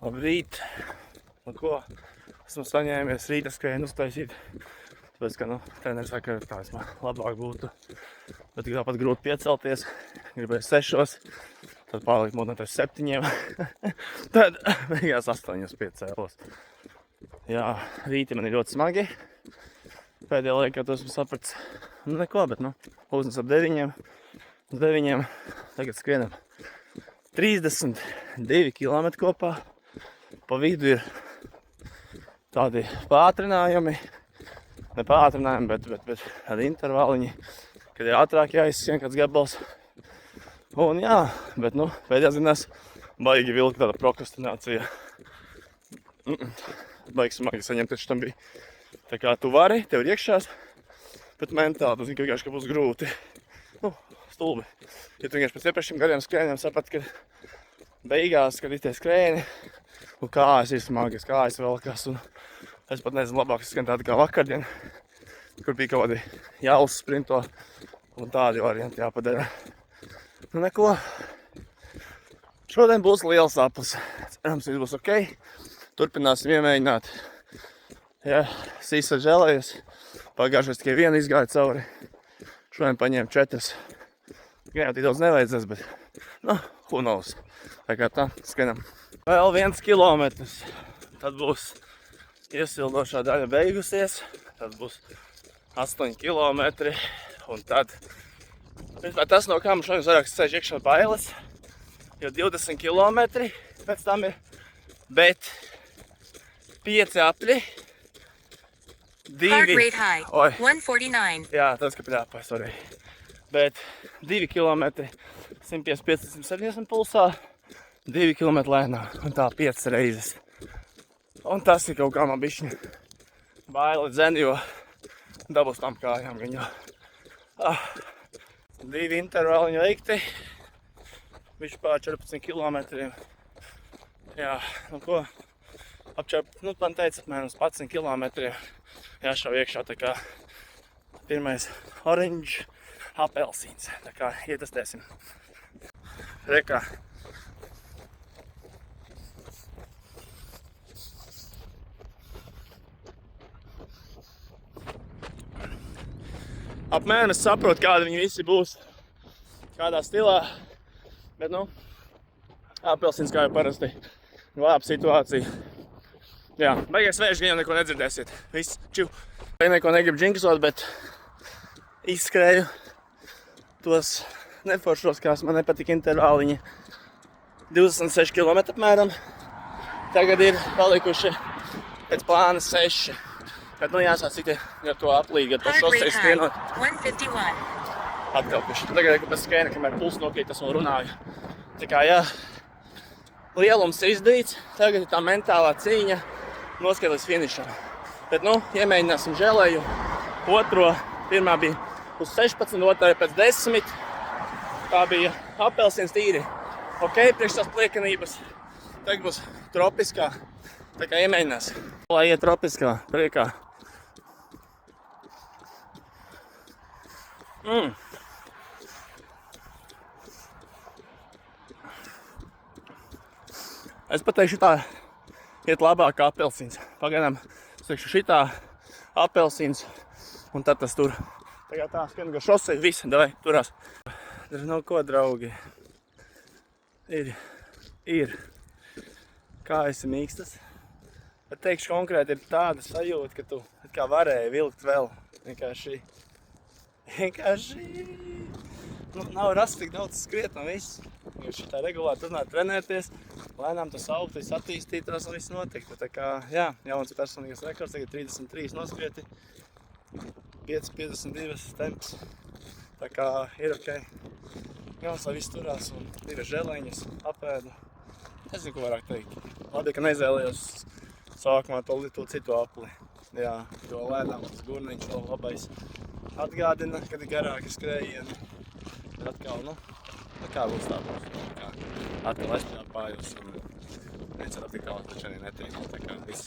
Labrīt! Nu ko? Esmu saņēmies rīta skrējienu uztaisīt. Tāpēc, ka, treneris saka, ka tā labāk būtu. Bet tik tāpat grūti piecelties. Gribēju 6, tad pārlikt modināties 7. Tad beigās 8 piecēlos. Jā, rīti man ir ļoti smagi. Pēdējā laikā to esmu sapratis. Nu neko, bet uznes ap 9. Uz 9. Tagad skrienam 32 km kopā. Pa vidu ir tādi pātrinājumi. Ne pātrinājumi, bet tādi intervāliņi, kad ir ātrāk jāizsien kāds gabals. Un jā, bet pēdējās dienās baigi vilka tāda prokrastinācija. Baigi smagi saņemt, taču tam bija. Tā kā tu vari, tev ir iekšās, bet mentāli tu zini, ka vienkārši būs grūti. Stulbi. Ja tu vienkārši pēc iepriekšiem gariem skrējieniem saprati, ka beigās, kad ir tie skrējieni, un kājas ir smagas, kājas velkās, un es pat nezinu, labāk skrien tādi kā vakardien, kur bija kaut kādi jāuz sprinto, un tādi varianti jāpadara. Neko. Šodien būs liels aplis. Cerams, viss būs ok. Turpināsim iemēģināt. Ja sīsa žēlējas, pagājušais tikai vienu izgāju cauri. Šodien paņēmu 4. Jā, tik daudz nevajadzēs, bet, who knows. Tā kā tā, skrienam. Vēl 1 kilometrs. Tad būs iesildošā daļa beigusies. Tad būs 8 kilometri. Un tad, tas no kā man šodien vairāk sēž iekšā bailes, jo 20 kilometri pēc tam ir, bet 5 apļi. 2. Heart rate high, 149. Jā, tas, ka pļāpāj, sorry. Bet 2 kilometri 155-170 pulsā, 2 kilometri lēnā, un tā 5 reizes. Un tas ir kaut kā man bišķi baili dzen, jo dabūs tam kājām gan jau. 2 intervāliņi veikti, bišķi pār 14 kilometriem. Jā, ko? Man teica apmēram 11 kilometriem jāšauj iekšā, tā kā pirmais orange apelsīns. Tā kā ietestēsim. Rekā. Apmēram es saprotu, kādi viņi visi būs, kādā stilā, bet apelsīns kā jau parasti glāb situāciju. Jā, baigies vējš, gan jau neko nedzirdēsiet. Viss, čiu. Neko negribu džinksot, bet izskrēju tos neforšos, kās man nepatika intervāliņi. 26 km apmēram. Tagad ir palikuši pēc plāna 6. Bet jāsāk cik ar to aplīgi, ar to šosei skrienot. 151. Atkalpuši. Tagad, kad es skrienu, kamēr puls nokrīt, esmu runāju. Tā kā, jā, lielums ir izdarīts. Tagad ir tā mentālā cīņa noskriet līdz finišam. Bet, iemēģināsim žēlēju. Pirmā bija uz 16, otrā pēc 10. Tā bija apelsīns tīri. Ok, priekš tās pliekanības. Tagad būs tropiskā. Tā kā iemēģinās. Lai iet tropiskā, priekā. Es pateikšu tā, iet labāk kā apelsīns. Pagaidām, es teikšu šitā apelsīns un tad tas tur. Tagad tā, skrienu gar šosei, visi, davai, turās. Ko, draugi. Ir. Kājas ir mīkstas. Bet teikšu konkrēti, ir tāda sajūta, ka tu kā varēji vilkt vēl. Vienkārši. Nav rasts tik daudz skriet un viss. Jo šitā regulāri turpināt trenēties, lēnām tas augtu, viss attīstītos un viss notiktu. Tā kā, jā, jauns personīgais rekords, tagad 33 noskrieti, 5,52 temps. Tā kā ir ok. Jauns, lai viss turās un 2 želeņas, apēdu. Es zinu, ko vairāk teikt. Labi, ka neizvēlējos sākumā to citu apli. Jā, jo lēnām tas gurniņš vēl labais atgādina, kad ir garāki skrējieni. Bet atkal, kā būs tā būs. Atkal es pļāpājos un necer atkal, taču arī netrīnot, tā kā viss.